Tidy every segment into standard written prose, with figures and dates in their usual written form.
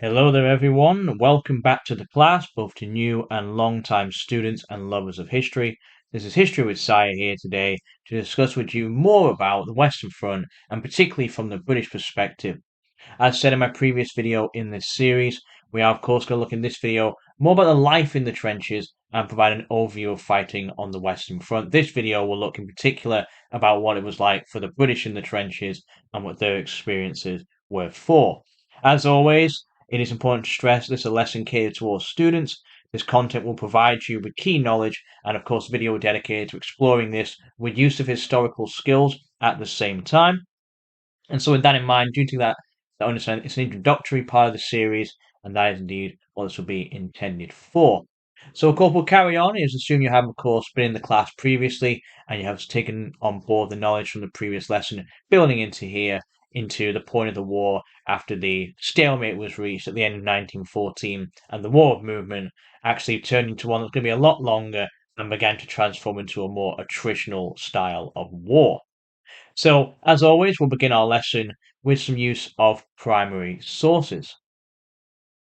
Hello there, everyone. Welcome back to the class, both to new and long-time students and lovers of history. This is History with Sire here today to discuss with you more about the Western Front and particularly from the British perspective. As said in my previous video in this series, we are of course going to look in this video more about the life in the trenches and provide an overview of fighting on the Western Front. This video will look in particular about what it was like for the British in the trenches and what their experiences were for. As always, it is important to stress this is a lesson catered towards students. This content will provide you with key knowledge and of course video dedicated to exploring this with use of historical skills at the same time. And so with that in mind, due to that, I understand it's an introductory part of the series, and that is indeed what this will be intended for. So, of course, we'll carry on. Is assume you have, of course, been in the class previously, and you have taken on board the knowledge from the previous lesson, building into here, into the point of the war after the stalemate was reached at the end of 1914, and the war of movement actually turned into one that's going to be a lot longer and began to transform into a more attritional style of war. So, as always, we'll begin our lesson with some use of primary sources.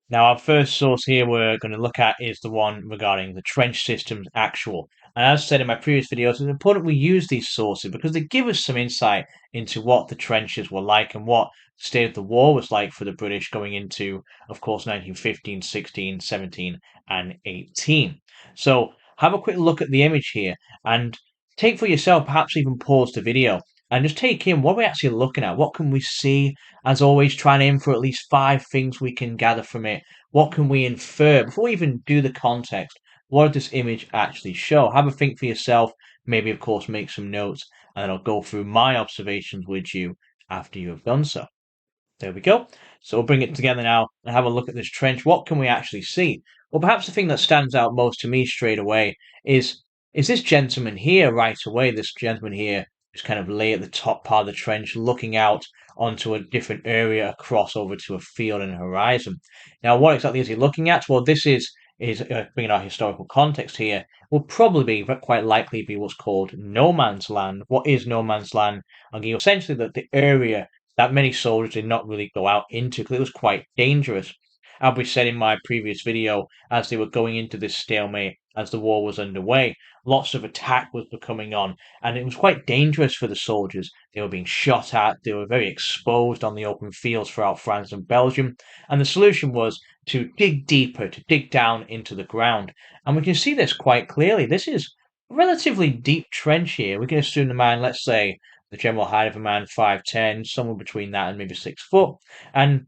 Now, our first source here we're going to look at is the one regarding the trench systems actual. And as said in my previous videos, it's important we use these sources because they give us some insight into what the trenches were like and what the state of the war was like for the British going into, of course, 1915, 16, 17, and 18. So, have a quick look at the image here and take for yourself, perhaps even pause the video and just take in what we're actually looking at. What can we see? As always, try and aim for at least 5 things we can gather from it. What can we infer? Before we even do the context, what does this image actually show? Have a think for yourself. Maybe, of course, make some notes, and then I'll go through my observations with you after you have done so. There we go. So we'll bring it together now and have a look at this trench. What can we actually see? Well, perhaps the thing that stands out most to me straight away is this gentleman here right away. This gentleman here is kind of lay at the top part of the trench, looking out onto a different area across over to a field and a horizon. Now, what exactly is he looking at? Well, this is bringing our historical context here. Will probably be, but quite likely be what's called no man's land. What is no man's land? I'll give you essentially the area that many soldiers did not really go out into because it was quite dangerous. As we said in my previous video, as they were going into this stalemate, as the war was underway, lots of attack was becoming on, and it was quite dangerous for the soldiers. They were being shot at, they were very exposed on the open fields throughout France and Belgium, and the solution was to dig deeper, to dig down into the ground. And we can see this quite clearly. This is a relatively deep trench here. We can assume the man, let's say, the general height of a man 5'10", somewhere between that and maybe 6 foot. And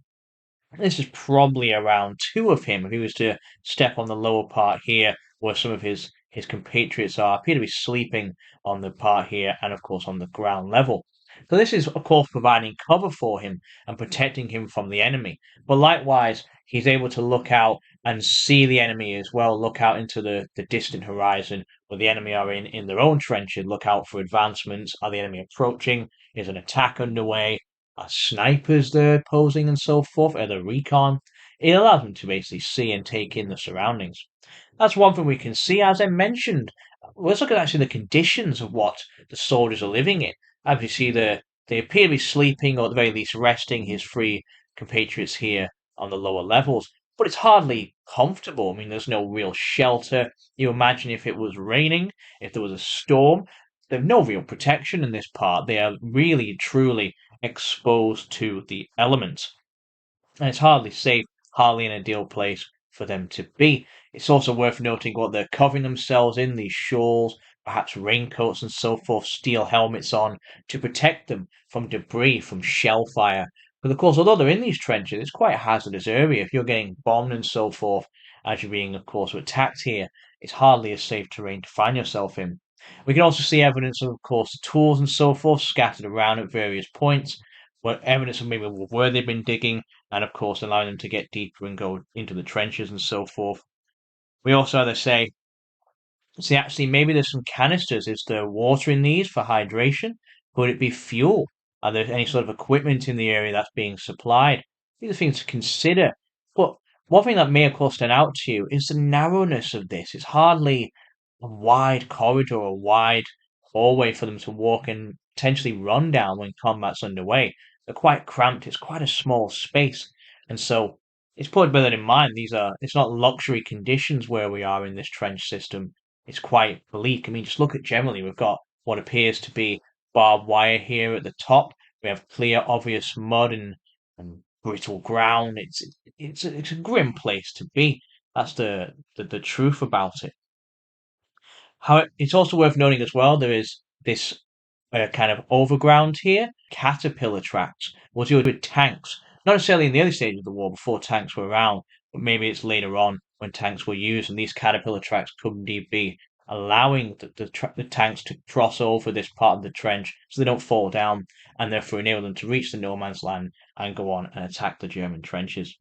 this is probably around two of him. If he was to step on the lower part here, where some of his compatriots are, appear to be sleeping on the part here, and of course on the ground level. So this is, of course, providing cover for him and protecting him from the enemy. But likewise, he's able to look out and see the enemy as well, look out into the distant horizon where the enemy are in their own trenches, look out for advancements. Are the enemy approaching? Is an attack underway? Are snipers there posing and so forth? Are there recon? It allows them to basically see and take in the surroundings. That's one thing we can see. As I mentioned, let's look at actually the conditions of what the soldiers are living in. As you see, they appear to be sleeping or at the very least resting his three compatriots here on the lower levels. But it's hardly comfortable. I mean, there's no real shelter. You imagine if it was raining, if there was a storm, there's no real protection in this part. They are really, truly exposed to the elements. And it's hardly safe, hardly an ideal place for them to be. It's also worth noting what they're covering themselves in, these shawls, perhaps raincoats and so forth, steel helmets on to protect them from debris, from shell fire. But of course, although they're in these trenches, it's quite a hazardous area. If you're getting bombed and so forth, as you're being, of course, attacked here, it's hardly a safe terrain to find yourself in. We can also see evidence of course, the tools and so forth scattered around at various points, where evidence of maybe where they've been digging, and of course allowing them to get deeper and go into the trenches and so forth. We also, as I say, see actually maybe there's some canisters. Is there water in these for hydration? Could it be fuel? Are there any sort of equipment in the area that's being supplied? These are things to consider. But one thing that may of course stand out to you is the narrowness of this. It's hardly a wide corridor, a wide hallway for them to walk and potentially run down when combat's underway. They're quite cramped. It's quite a small space. And so It's probably better in mind. It's not luxury conditions where we are in this trench system. It's quite bleak. I mean, just look at generally, we've got what appears to be barbed wire here at the top. We have clear, obvious mud and brittle ground. It's a grim place to be. That's the truth about it. How it's also worth noting as well, there is this kind of overground here, caterpillar tracks. Was used with tanks, not necessarily in the early stages of the war before tanks were around, but maybe it's later on when tanks were used, and these caterpillar tracks could indeed be allowing the tanks to cross over this part of the trench so they don't fall down, and therefore enable them to reach the no man's land and go on and attack the German trenches.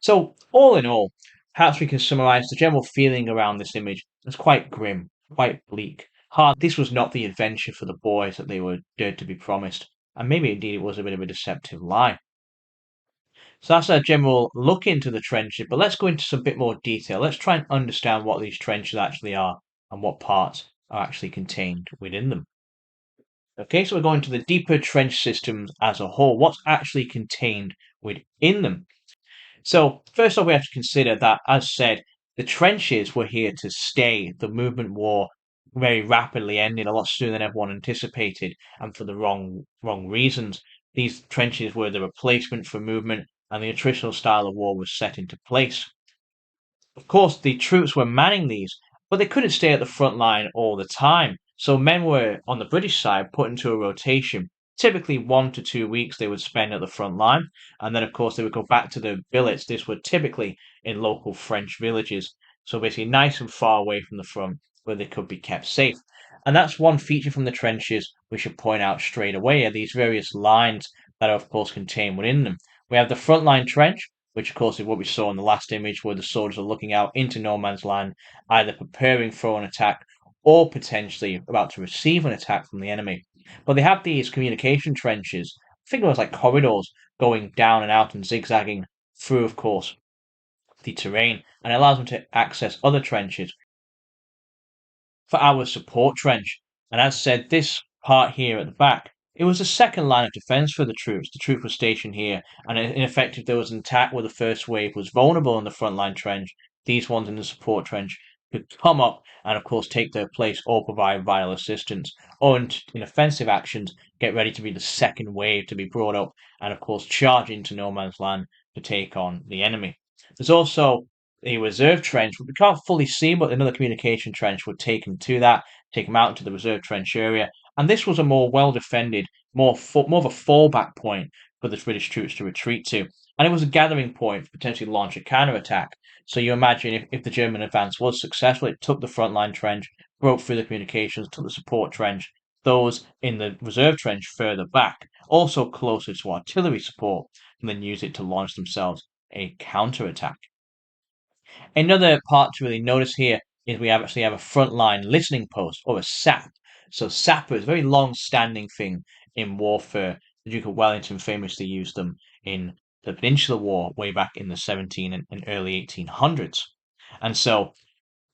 So, all in all, perhaps we can summarize the general feeling around this image as quite grim, quite bleak. Hard, this was not the adventure for the boys that they were dared to be promised, and maybe indeed it was a bit of a deceptive lie. So that's a general look into the trenches, but let's go into some bit more detail. Let's try and understand what these trenches actually are and what parts are actually contained within them. Okay, so we're going to the deeper trench systems as a whole. What's actually contained within them? So, first off, we have to consider that, as said, the trenches were here to stay. The movement war very rapidly ended, a lot sooner than everyone anticipated, and for the wrong reasons. These trenches were the replacement for movement, and the attritional style of war was set into place. Of course, the troops were manning these, but they couldn't stay at the front line all the time. So men were, on the British side, put into a rotation. Typically 1 to 2 weeks they would spend at the front line, and then of course they would go back to their billets. This were typically in local French villages, so basically nice and far away from the front where they could be kept safe. And that's one feature from the trenches we should point out straight away are these various lines that are of course contained within them. We have the front line trench, which of course is what we saw in the last image where the soldiers are looking out into no man's land, either preparing for an attack or potentially about to receive an attack from the enemy. But they have these communication trenches, think of it as like corridors going down and out and zigzagging through, of course, the terrain, and it allows them to access other trenches for our support trench. And as said, this part here at the back, it was the second line of defense for the troops. The troops were stationed here, and in effect, if there was an attack where the first wave was vulnerable in the front line trench, these ones in the support trench could come up and, of course, take their place or provide vital assistance. Or in offensive actions, get ready to be the second wave to be brought up and, of course, charge into no man's land to take on the enemy. There's also a reserve trench. We can't fully see, but another communication trench would take him to that, take him out into the reserve trench area. And this was a more well defended, more of a fallback point for the British troops to retreat to. And it was a gathering point for potentially launch a counterattack. So you imagine if the German advance was successful, it took the front line trench, broke through the communications, took the support trench, those in the reserve trench further back, also closer to artillery support, and then use it to launch themselves a counterattack. Another part to really notice here is we actually have a frontline listening post or a SAP. So Sapper is a very long-standing thing in warfare. The Duke of Wellington famously used them in the Peninsular War way back in the 17 and early 1800s. And so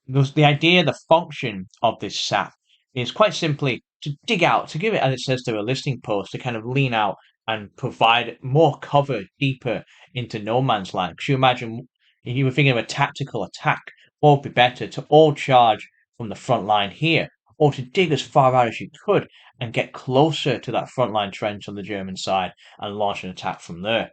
the idea, the function of this sap is quite simply to dig out, to give it, as it says to a listening post, to kind of lean out and provide more cover deeper into no man's land. Because you imagine if you were thinking of a tactical attack, what would be better to all charge from the front line here, or to dig as far out as you could and get closer to that front line trench on the German side and launch an attack from there.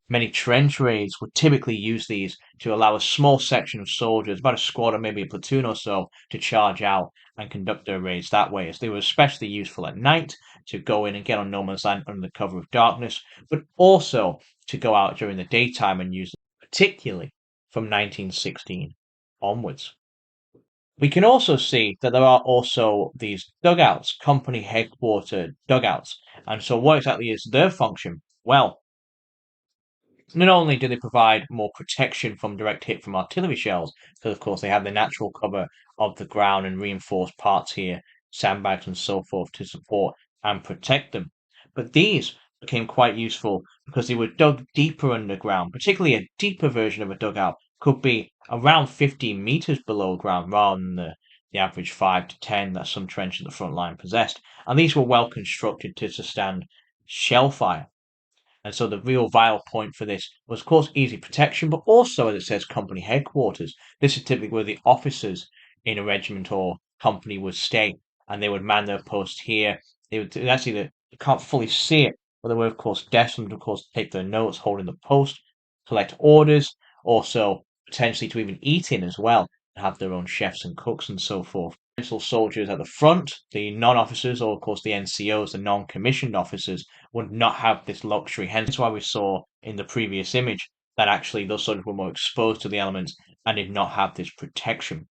Many trench raids would typically use these to allow a small section of soldiers, about a squad or maybe a platoon or so, to charge out and conduct their raids that way, as they were especially useful at night to go in and get on no man's land under the cover of darkness, but also to go out during the daytime and use them, particularly from 1916 onwards. We can also see that there are also these dugouts, company headquarter dugouts. And so what exactly is their function? Well, not only do they provide more protection from direct hit from artillery shells, because of course they have the natural cover of the ground and reinforced parts here, sandbags and so forth to support and protect them. But these became quite useful because they were dug deeper underground, particularly a deeper version of a dugout could be around 15 meters below ground rather than the average 5 to 10 that some trenches at the front line possessed. And these were well constructed to sustain shell fire. And so the real vital point for this was, of course, easy protection, but also, as it says, company headquarters. This is typically where the officers in a regiment or company would stay, and they would man their post here. They would actually, you can't fully see it, but they were, of course, destined, of course, to take their notes, holding the post, collect orders, also potentially to even eat in as well, and have their own chefs and cooks and so forth. Soldiers at the front, the non-officers, or of course the NCOs, the non-commissioned officers, would not have this luxury. Hence why we saw in the previous image that actually those soldiers were more exposed to the elements and did not have this protection.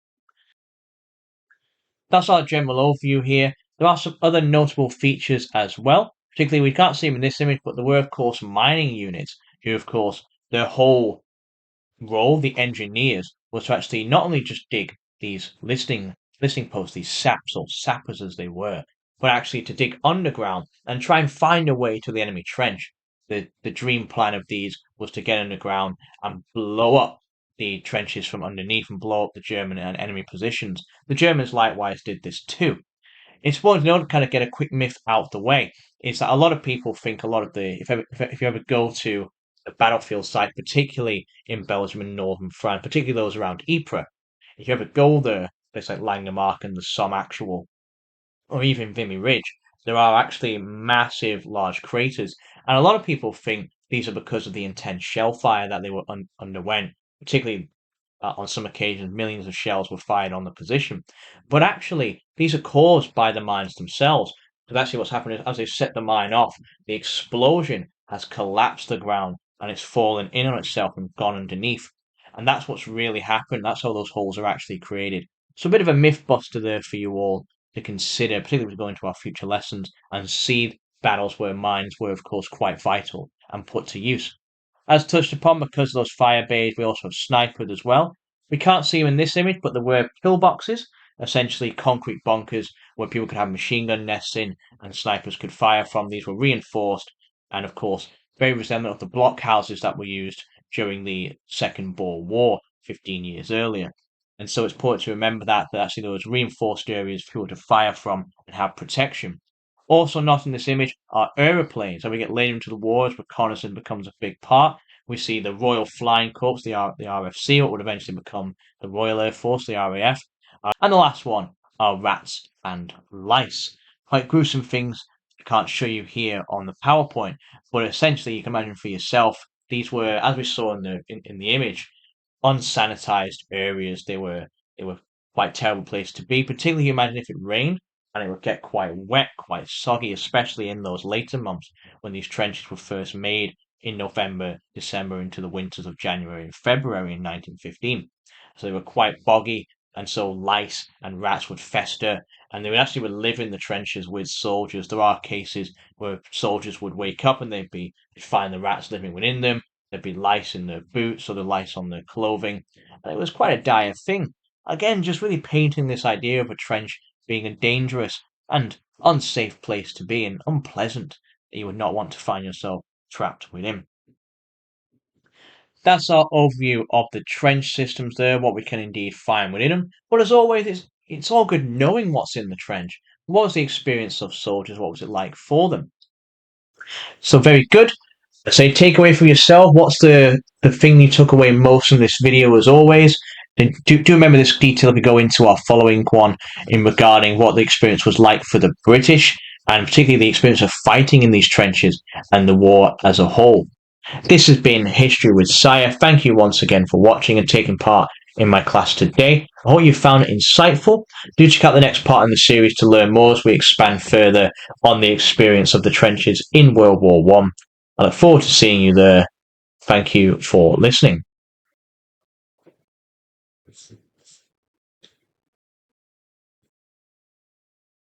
That's our general overview here. There are some other notable features as well. Particularly, we can't see them in this image, but there were, of course, mining units who, of course, their whole role, the engineers, was to actually not only just dig these listening posts, these saps or sappers as they were, but actually to dig underground and try and find a way to the enemy trench. The dream plan of these was to get underground and blow up the trenches from underneath and blow up the German and enemy positions. The Germans likewise did this too. It's important to know to kind of get a quick myth out of the way is that a lot of people think a lot of the if you ever go to the battlefield site, particularly in Belgium and northern France, particularly those around Ypres, if you ever go there, places like Langemarck and the Somme Actual, or even Vimy Ridge, there are actually massive, large craters, and a lot of people think these are because of the intense shell fire that they were underwent, particularly on some occasions, millions of shells were fired on the position. But actually, these are caused by the mines themselves. Because actually, what's happened is, as they set the mine off, the explosion has collapsed the ground and it's fallen in on itself and gone underneath. And that's what's really happened. That's how those holes are actually created. So a bit of a myth buster there for you all to consider, particularly as we go into our future lessons and see battles where mines were, of course, quite vital and put to use. As touched upon, because of those fire bays, we also have snipers as well. We can't see them in this image, but there were pillboxes, essentially concrete bunkers where people could have machine gun nests in and snipers could fire from. These were reinforced and, of course, very resemblant of the blockhouses that were used during the Second Boer War 15 years earlier. And so it's important to remember that actually there was reinforced areas for people to fire from and have protection. Also not in this image are aeroplanes. So we get later into the wars, reconnaissance becomes a big part. We see the Royal Flying Corps, the RFC, what would eventually become the Royal Air Force, the RAF. And the last one are rats and lice. Quite gruesome things I can't show you here on the PowerPoint, but essentially you can imagine for yourself, these were, as we saw in the image, unsanitized areas. They were quite terrible place to be, particularly you imagine if it rained and it would get quite wet, quite soggy, especially in those later months when these trenches were first made in November, December into the winters of January and February in 1915. So they were quite boggy, and so lice and rats would fester, and they would actually would live in the trenches with soldiers. There are cases where soldiers would wake up and they'd find the rats living within them. There'd be lice in their boots or the lice on their clothing. And it was quite a dire thing. Again, just really painting this idea of a trench being a dangerous and unsafe place to be and unpleasant that you would not want to find yourself trapped within. That's our overview of the trench systems there, what we can indeed find within them. But as always, it's all good knowing what's in the trench. What was the experience of soldiers? What was it like for them? So very good. Say takeaway for yourself. What's the thing you took away most from this video? As always, and do remember this detail if we go into our following one in regarding what the experience was like for the British, and particularly the experience of fighting in these trenches and the war as a whole. This has been History with Sire. Thank you once again for watching and taking part in my class today. I hope you found it insightful. Do check out the next part in the series to learn more as we expand further on the experience of the trenches in World War One. I look forward to seeing you there. Thank you for listening.